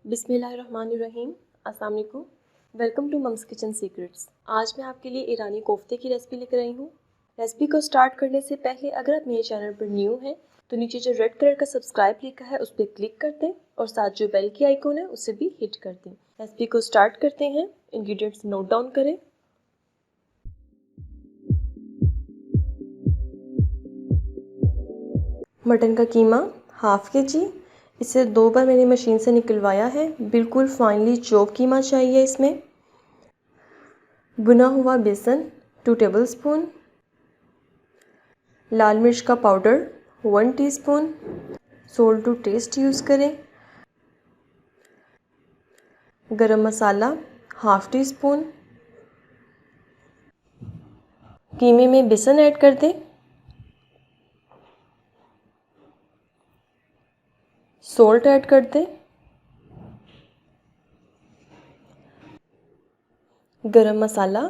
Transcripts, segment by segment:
बिस्मिल्लाहिर्रहमानिर्रहीम। अस्सलाम वालेकुम। Welcome to mum's kitchen secrets. आज मैं आपके लिए ईरानी कोफ्ते की रेसिपी लेकर आई हूँ। रेसिपी को स्टार्ट करने से पहले अगर आप मेरे चैनल पर न्यू हैं तो नीचे जो रेड कलर का सब्सक्राइब लिखा है उस पर क्लिक कर दें और साथ जो बेल की आइकॉन है उसे भी हिट कर दें। रेसिपी को स्टार्ट करते हैं। इंग्रेडिएंट्स नोट डाउन करें। मटन का कीमा हाफ़ kg। इसे 2 बार मैंने मशीन से निकलवाया है। बिल्कुल फाइनली चॉप कीमा चाहिए इसमें। भुना हुआ बेसन 2 टेबलस्पून। लाल मिर्च का powder 1 teaspoon. Salt to taste use करें। गरम मसाला हाफ़ टी स्पून। कीमे में बेसन ऐड कर दें। सोल्ट ऐड कर दें। गरम मसाला,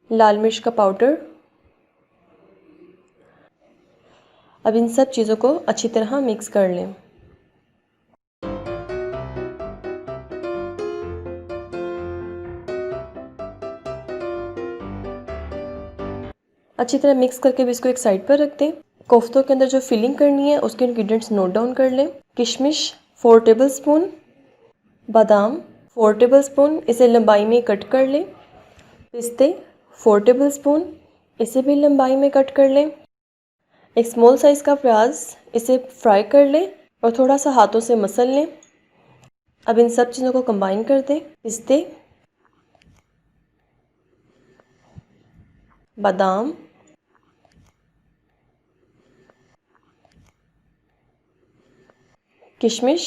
लाल मिर्च का पाउडर। अब इन सब चीज़ों को अच्छी तरह मिक्स कर लें। अच्छी तरह मिक्स करके भी इसको एक साइड पर रख दें। कोफ्तों के अंदर जो फिलिंग करनी है उसके इंग्रेडिएंट्स नोट डाउन कर लें। किशमिश 4 टेबलस्पून। बादाम 4 टेबलस्पून, इसे लंबाई में कट कर लें। पिस्ते 4 टेबलस्पून, इसे भी लंबाई में कट कर लें। एक स्मॉल साइज़ का प्याज, इसे फ्राई कर लें और थोड़ा सा हाथों से मसल लें। अब इन सब चीज़ों को कंबाइन कर दें। पिस्ते, बादाम, किशमिश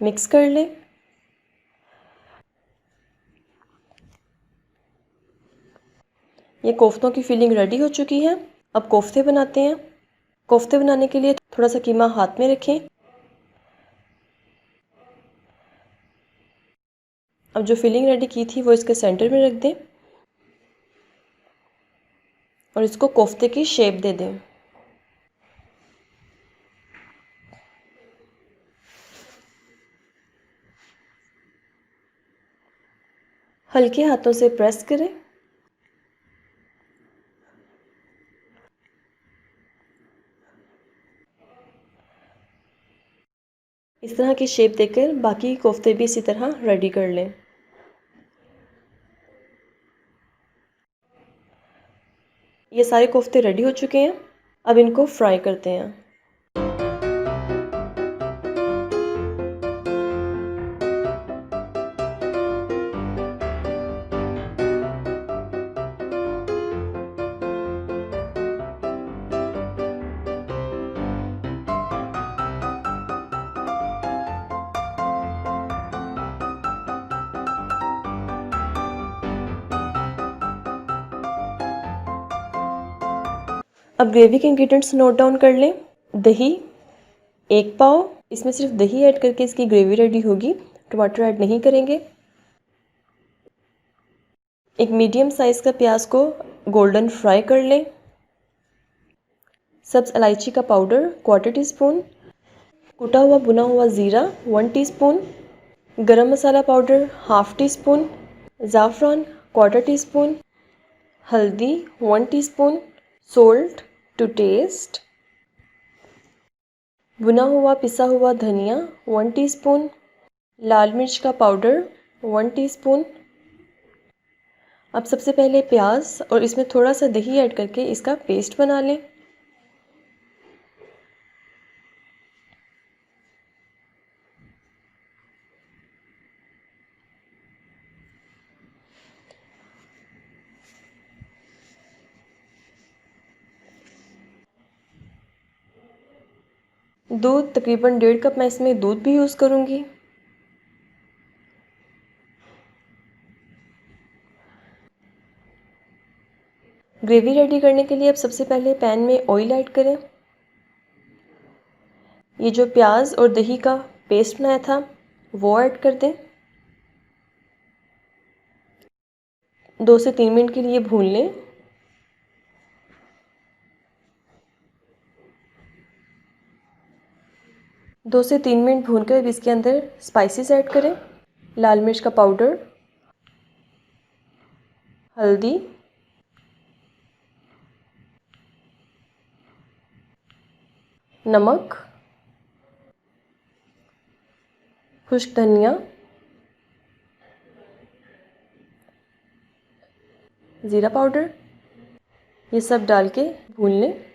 मिक्स कर लें। ये कोफ्तों की फिलिंग रेडी हो चुकी है। अब कोफ्ते बनाते हैं। कोफ्ते बनाने के लिए थोड़ा सा कीमा हाथ में रखें। अब जो फिलिंग रेडी की थी वो इसके सेंटर में रख दें और इसको कोफ्ते की शेप दे दें। हल्के हाथों से प्रेस करें। इस तरह की शेप देकर बाकी कोफ्ते भी इसी तरह रेडी कर लें। ये सारे कोफ्ते रेडी हो चुके हैं। अब इनको फ्राई करते हैं। अब ग्रेवी के इंग्रेडिएंट्स नोट डाउन कर लें। दही 1 पाव, इसमें सिर्फ दही ऐड करके इसकी ग्रेवी रेडी होगी, टमाटर ऐड नहीं करेंगे। एक मीडियम साइज़ का प्याज को गोल्डन फ्राई कर लें। सब्ज़ इलायची का पाउडर 1/4 टीस्पून। कुटा हुआ भुना हुआ ज़ीरा 1 teaspoon. Garam masala powder half teaspoon. ज़ाफ़रान 1/4 टीस्पून। हल्दी 1 टीस्पून। Salt to test. भुना हुआ पिसा हुआ धनिया 1 टीस्पून। लाल मिर्च का पाउडर 1 टीस्पून। अब सबसे पहले प्याज और इसमें थोड़ा सा दही ऐड करके इसका पेस्ट बना लें। दूध तकरीबन 1.5 कप मैं इसमें दूध भी यूज़ करूँगी। ग्रेवी रेडी करने के लिए अब सबसे पहले पैन में ऑयल ऐड करें। ये जो प्याज और दही का पेस्ट बनाया था वो ऐड कर दें। 2 से 3 मिनट के लिए भून लें। 2 से 3 मिनट भूनकर अब इसके अंदर स्पाइसेस ऐड करें। लाल मिर्च का पाउडर, हल्दी, नमक, खुश्क धनिया, ज़ीरा पाउडर, ये सब डाल के भून लें।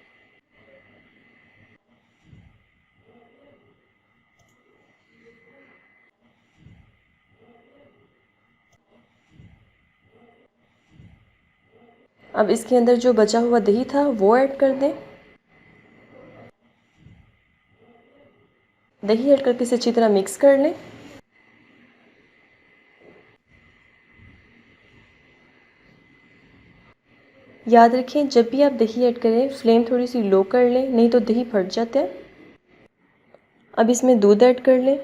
अब इसके अंदर जो बचा हुआ दही था वो ऐड कर दें। दही ऐड करके इसे अच्छी तरह मिक्स कर लें। याद रखें, जब भी आप दही ऐड करें फ्लेम थोड़ी सी लो कर लें, नहीं तो दही फट जाता है। अब इसमें दूध ऐड कर लें,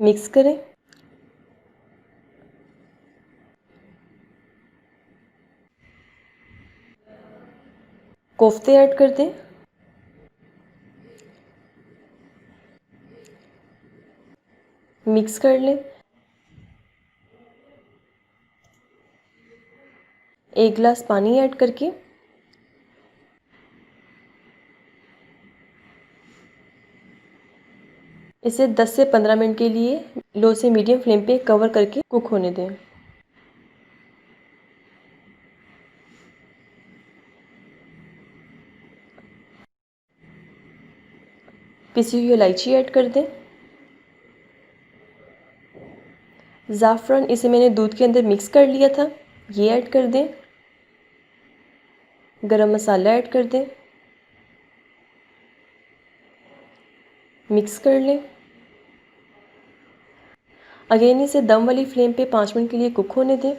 मिक्स करें। कोफ्ते ऐड कर दें। मिक्स कर लें। 1 गिलास पानी ऐड करके इसे 10 से 15 मिनट के लिए लो से मीडियम फ्लेम पे कवर करके कुक होने दें। पिसी हुई इलायची ऐड कर दें। ज़ाफ़रान, इसे मैंने दूध के अंदर मिक्स कर लिया था, ये ऐड कर दें। गरम मसाला ऐड कर दें, मिक्स कर लें। अगेन इसे दम वाली फ्लेम पे 5 मिनट के लिए कुक होने दें।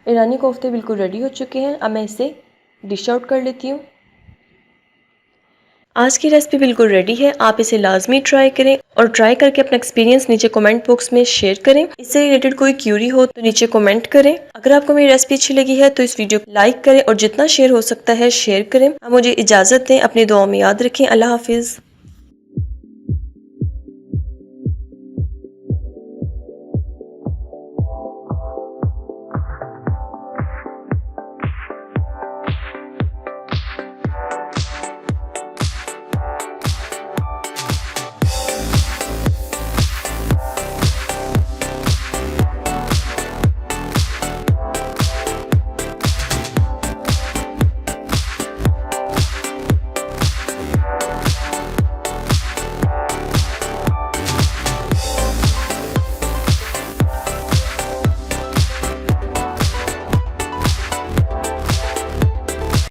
ईरानी कोफ्ते बिल्कुल रेडी हो चुके हैं। अब मैं इसे डिश आउट कर लेती हूँ। आज की रेसिपी बिल्कुल रेडी है, आप इसे लाजमी ट्राई करें और ट्राई करके अपना एक्सपीरियंस नीचे कमेंट बॉक्स में शेयर करें। इससे रिलेटेड कोई क्यूरी हो तो नीचे कमेंट करें। अगर आपको मेरी रेसिपी अच्छी लगी है तो इस वीडियो को लाइक करें और जितना शेयर हो सकता है शेयर करें। अब मुझे इजाज़त दें, अपनी दुआओं में याद रखें। अल्लाह हाफिज़।